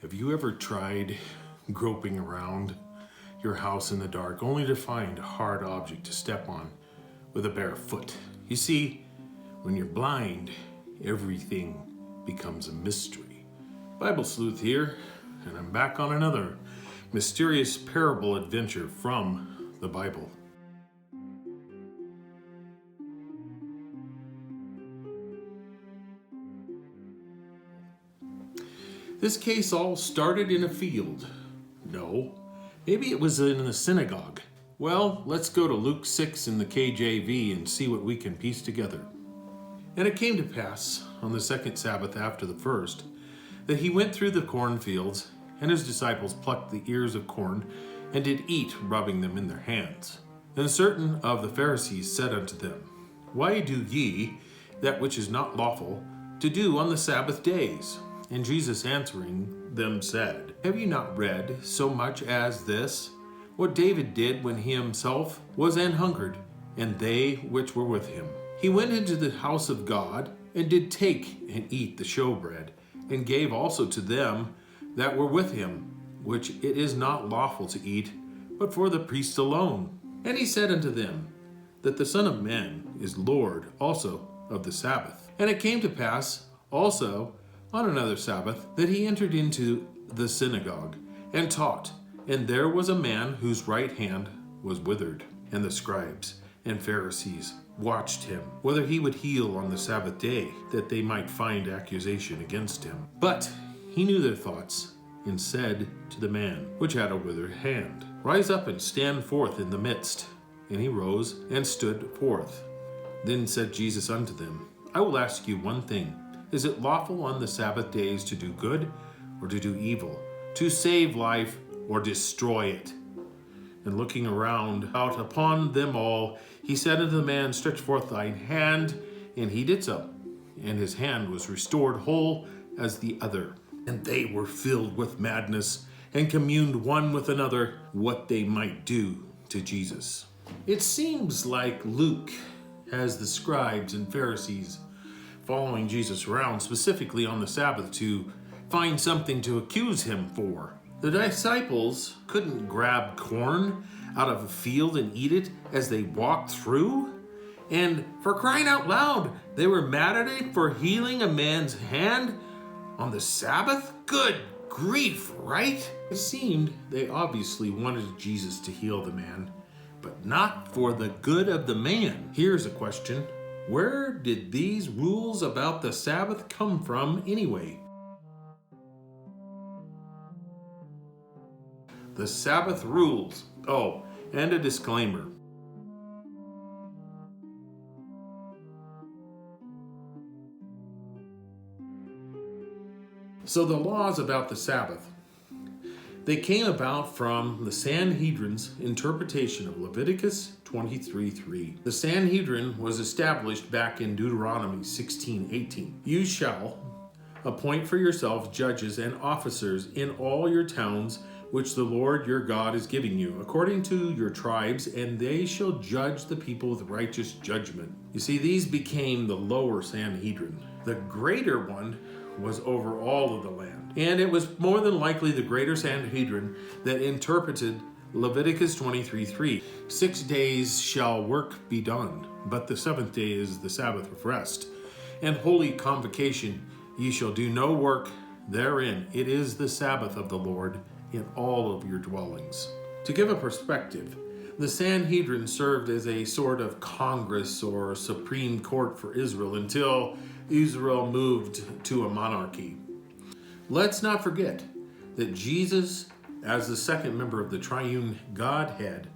Have you ever tried groping around your house in the dark only to find a hard object to step on with a bare foot? You see, when you're blind, everything becomes a mystery. Bible Sleuth here, and I'm back on another mysterious parable adventure from the Bible. This case all started in a field. No, maybe it was in a synagogue. Well, let's go to Luke 6 in the KJV and see what we can piece together. And it came to pass, on the second Sabbath after the first, that he went through the cornfields, and his disciples plucked the ears of corn, and did eat, rubbing them in their hands. And certain of the Pharisees said unto them, Why do ye that which is not lawful to do on the Sabbath days? And Jesus answering them said, Have ye not read so much as this, what David did when he himself was an hungered, and they which were with him? He went into the house of God, and did take and eat the showbread, and gave also to them that were with him, which it is not lawful to eat, but for the priests alone. And he said unto them, that the Son of Man is Lord also of the Sabbath. And it came to pass also on another Sabbath, that he entered into the synagogue, and taught. And there was a man whose right hand was withered. And the scribes and Pharisees watched him, whether he would heal on the Sabbath day, that they might find accusation against him. But he knew their thoughts, and said to the man which had a withered hand, Rise up and stand forth in the midst. And he rose and stood forth. Then said Jesus unto them, I will ask you one thing. Is it lawful on the Sabbath days to do good or to do evil, to save life or destroy it? And looking around out upon them all, he said unto the man, Stretch forth thine hand. And he did so, and his hand was restored whole as the other. And they were filled with madness, and communed one with another what they might do to Jesus. It seems like Luke has the scribes and Pharisees following Jesus around, specifically on the Sabbath, to find something to accuse him for. The disciples couldn't grab corn out of a field and eat it as they walked through. And for crying out loud, they were mad at him for healing a man's hand on the Sabbath? Good grief, right? It seemed they obviously wanted Jesus to heal the man, but not for the good of the man. Here's a question. Where did these rules about the Sabbath come from anyway? The Sabbath rules. Oh, and a disclaimer. So the laws about the Sabbath, they came about from the Sanhedrin's interpretation of Leviticus 23:3. The Sanhedrin was established back in Deuteronomy 16:18. You shall appoint for yourself judges and officers in all your towns which the Lord your God is giving you, according to your tribes, and they shall judge the people with righteous judgment. You see, these became the lower Sanhedrin. The greater one was over all of the land. And it was more than likely the greater Sanhedrin that interpreted Leviticus 23:3. 6 days shall work be done, but the seventh day is the Sabbath of rest. And holy convocation, ye shall do no work therein. It is the Sabbath of the Lord in all of your dwellings. To give a perspective, the Sanhedrin served as a sort of Congress or Supreme Court for Israel until Israel moved to a monarchy. Let's not forget that Jesus, as the second member of the triune Godhead,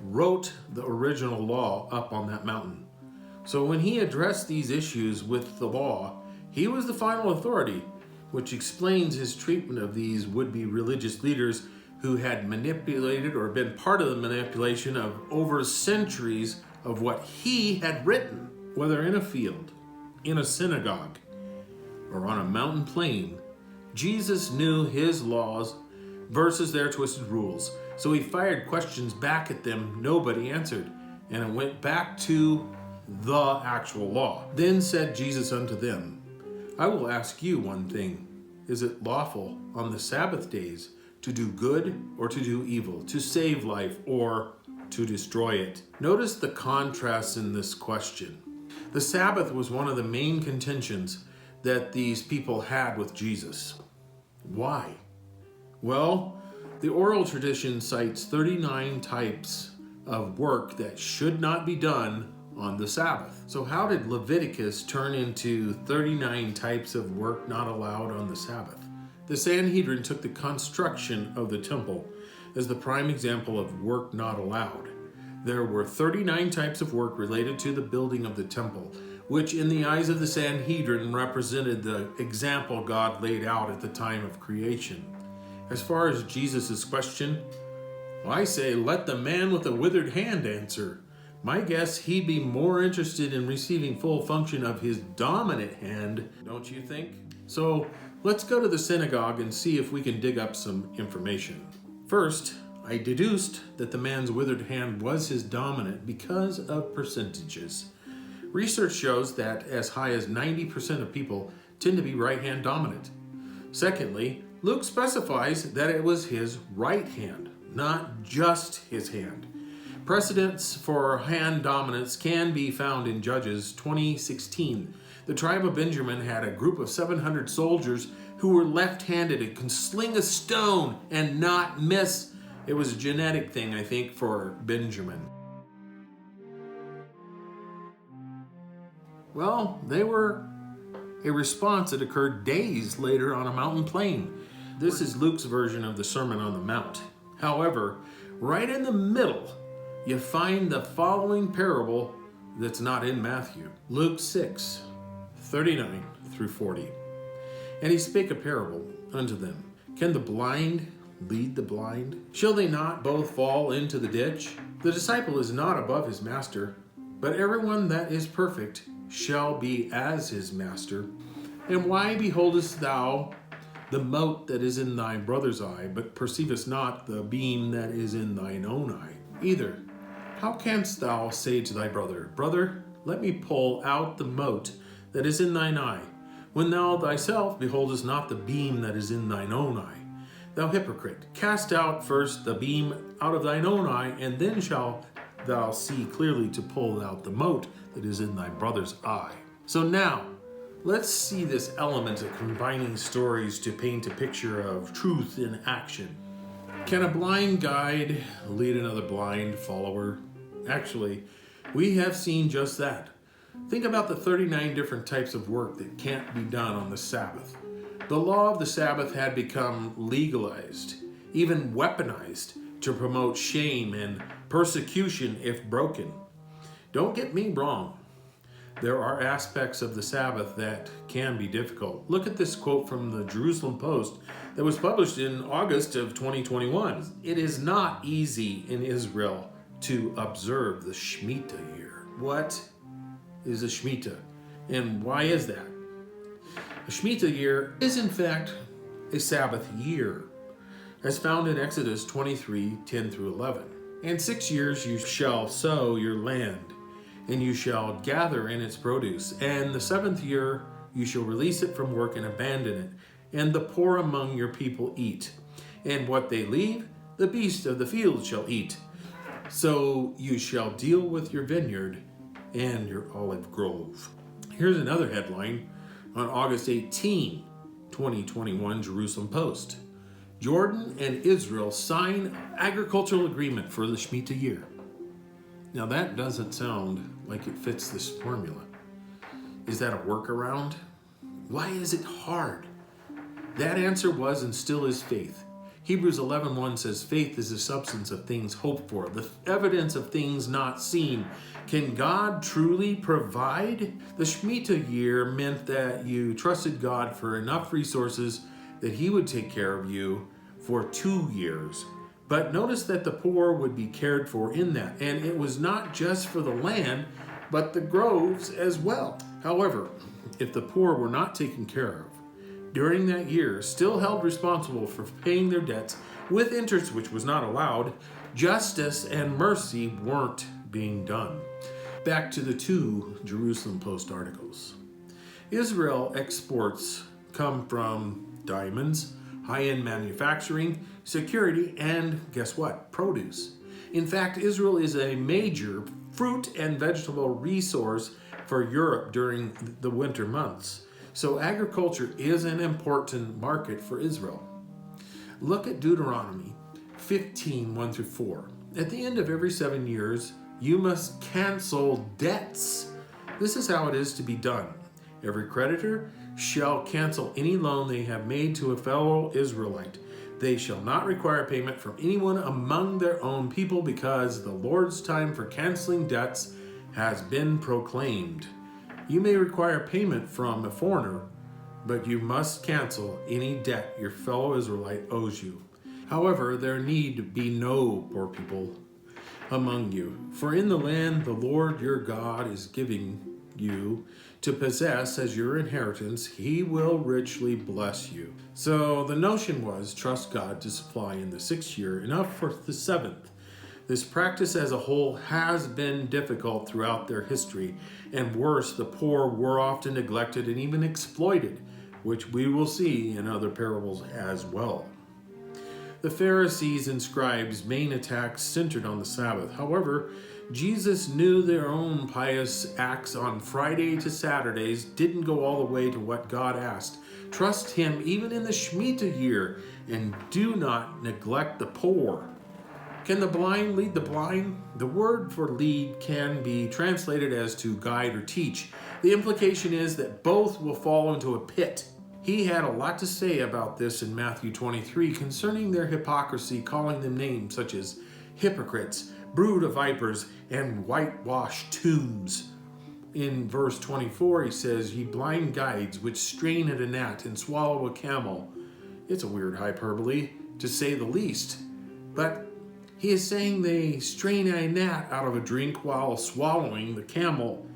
wrote the original law up on that mountain. So when he addressed these issues with the law, he was the final authority, which explains his treatment of these would-be religious leaders who had manipulated or been part of the manipulation of over centuries of what he had written. Whether in a field, in a synagogue, or on a mountain plain, Jesus knew his laws versus their twisted rules. So he fired questions back at them nobody answered, and it went back to the actual law. Then said Jesus unto them, I will ask you one thing. is it lawful on the Sabbath days to do good or to do evil, to save life or to destroy it? Notice the contrast in this question. The Sabbath was one of the main contentions that these people had with Jesus. Why? Well, the oral tradition cites 39 types of work that should not be done on the Sabbath. So how did Leviticus turn into 39 types of work not allowed on the Sabbath? The Sanhedrin took the construction of the temple as the prime example of work not allowed. There were 39 types of work related to the building of the temple, which in the eyes of the Sanhedrin represented the example God laid out at the time of creation. As far as Jesus' question, I say, let the man with the withered hand answer. My guess, he'd be more interested in receiving full function of his dominant hand, don't you think? So let's go to the synagogue and see if we can dig up some information. First, I deduced that the man's withered hand was his dominant because of percentages. Research shows that as high as 90% of people tend to be right-hand dominant. Secondly, Luke specifies that it was his right hand, not just his hand. Precedents for hand dominance can be found in Judges 20:16. The tribe of Benjamin had a group of 700 soldiers who were left-handed and could sling a stone and not miss. It was a genetic thing, I think, for Benjamin. Well, they were a response that occurred days later on a mountain plain. This is Luke's version of the Sermon on the Mount. However, right in the middle, you find the following parable that's not in Matthew. Luke 6:39 through 40. And he spake a parable unto them. Can the blind lead the blind? Shall they not both fall into the ditch? The disciple is not above his master, but everyone that is perfect shall be as his master. And why beholdest thou the mote that is in thy brother's eye, but perceivest not the beam that is in thine own eye? Either, how canst thou say to thy brother, Brother, let me pull out the mote that is in thine eye, when thou thyself beholdest not the beam that is in thine own eye? Thou hypocrite, cast out first the beam out of thine own eye, and then shalt thou see clearly to pull out the mote that is in thy brother's eye. So now, let's see this element of combining stories to paint a picture of truth in action. Can a blind guide lead another blind follower? Actually, we have seen just that. Think about the 39 different types of work that can't be done on the Sabbath. The law of the Sabbath had become legalized, even weaponized, to promote shame and persecution if broken. Don't get me wrong. There are aspects of the Sabbath that can be difficult. Look at this quote from the Jerusalem Post that was published in August of 2021. It is not easy in Israel to observe the Shemitah year. What is a Shemitah, and why is that? A Shemitah year is in fact a Sabbath year, as found in Exodus 23:10 through 11. And 6 years you shall sow your land, and you shall gather in its produce. And the 7th year you shall release it from work and abandon it, and the poor among your people eat. And what they leave, the beasts of the field shall eat. So you shall deal with your vineyard and your olive grove. Here's another headline on August 18, 2021, Jerusalem Post. Jordan and Israel sign agricultural agreement for the Shemitah year. Now that doesn't sound like it fits this formula. Is that a workaround? Why is it hard? That answer was and still is faith. Hebrews 11:1 says, faith is the substance of things hoped for, the evidence of things not seen. Can God truly provide? The Shemitah year meant that you trusted God for enough resources that he would take care of you for 2 years. But notice that the poor would be cared for in that. And it was not just for the land, but the groves as well. However, if the poor were not taken care of during that year, still held responsible for paying their debts with interest, which was not allowed, justice and mercy weren't being done. Back to the 2 Jerusalem Post articles. Israel exports come from diamonds, high-end manufacturing, security, and guess what? Produce. In fact, Israel is a major fruit and vegetable resource for Europe during the winter months. So agriculture is an important market for Israel. Look at Deuteronomy 15, 1 through 4. At the end of every 7 years, you must cancel debts. This is how it is to be done. Every creditor shall cancel any loan they have made to a fellow Israelite. They shall not require payment from anyone among their own people, because the Lord's time for canceling debts has been proclaimed. You may require payment from a foreigner, but you must cancel any debt your fellow Israelite owes you. However, there need be no poor people among you, for in the land the Lord your God is giving you to possess as your inheritance, he will richly bless you. So the notion was, trust God to supply in the 6th year enough for the 7th. This practice as a whole has been difficult throughout their history, and worse, the poor were often neglected and even exploited, which we will see in other parables as well. The Pharisees and scribes' main attacks centered on the Sabbath. However, Jesus knew their own pious acts on Friday to Saturdays didn't go all the way to what God asked. Trust him even in the Shemitah year, and do not neglect the poor. Can the blind lead the blind? The word for lead can be translated as to guide or teach. The implication is that both will fall into a pit. He had a lot to say about this in Matthew 23 concerning their hypocrisy, calling them names such as hypocrites, brood of vipers, and whitewashed tombs. In verse 24, he says, ye blind guides which strain at a gnat and swallow a camel. It's a weird hyperbole, to say the least. But he is saying they strain a gnat out of a drink while swallowing the camel.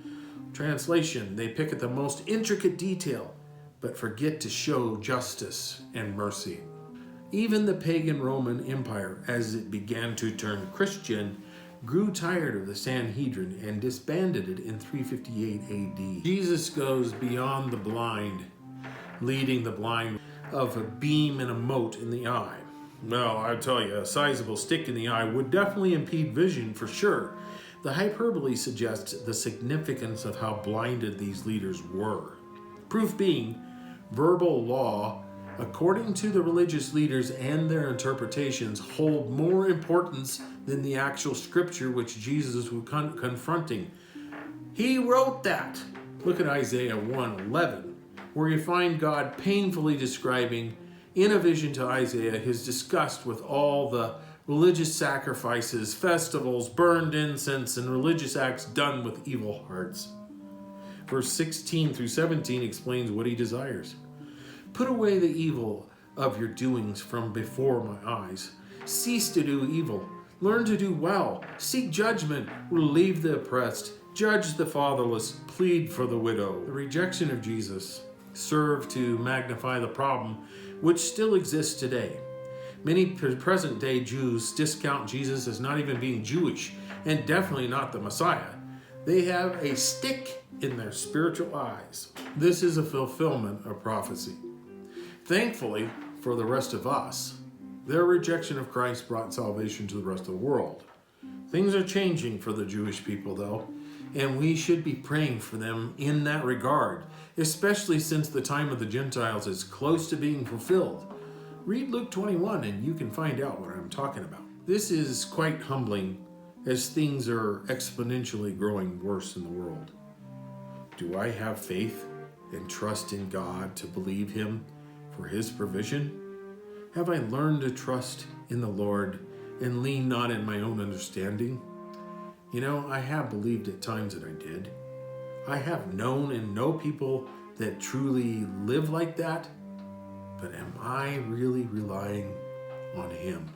Translation, they pick at the most intricate detail, but forget to show justice and mercy. Even the pagan Roman Empire, as it began to turn Christian, grew tired of the Sanhedrin and disbanded it in 358 AD. Jesus goes beyond the blind, leading the blind of a beam and a mote in the eye. Well, I tell you, a sizable stick in the eye would definitely impede vision for sure. The hyperbole suggests the significance of how blinded these leaders were. Proof being, verbal law, according to the religious leaders and their interpretations, hold more importance than the actual scripture which Jesus was confronting. He wrote that. Look at Isaiah 1:11, where you find God painfully describing in a vision to Isaiah his disgust with all the religious sacrifices, festivals, burned incense, and religious acts done with evil hearts. Verse 16 through 17 explains what he desires. Put away the evil of your doings from before my eyes. Cease to do evil. Learn to do well. Seek judgment. Relieve the oppressed. Judge the fatherless. Plead for the widow. The rejection of Jesus served to magnify the problem which still exists today. Many present-day Jews discount Jesus as not even being Jewish, and definitely not the Messiah. They have a stick in their spiritual eyes. This is a fulfillment of prophecy. Thankfully, for the rest of us, their rejection of Christ brought salvation to the rest of the world. Things are changing for the Jewish people, though, and we should be praying for them in that regard, especially since the time of the Gentiles is close to being fulfilled. Read Luke 21 and you can find out what I'm talking about. This is quite humbling as things are exponentially growing worse in the world. Do I have faith and trust in God to believe him for his provision? Have I learned to trust in the Lord and lean not in my own understanding? You know, I have believed at times that I did. I have known and know people that truly live like that, but am I really relying on him?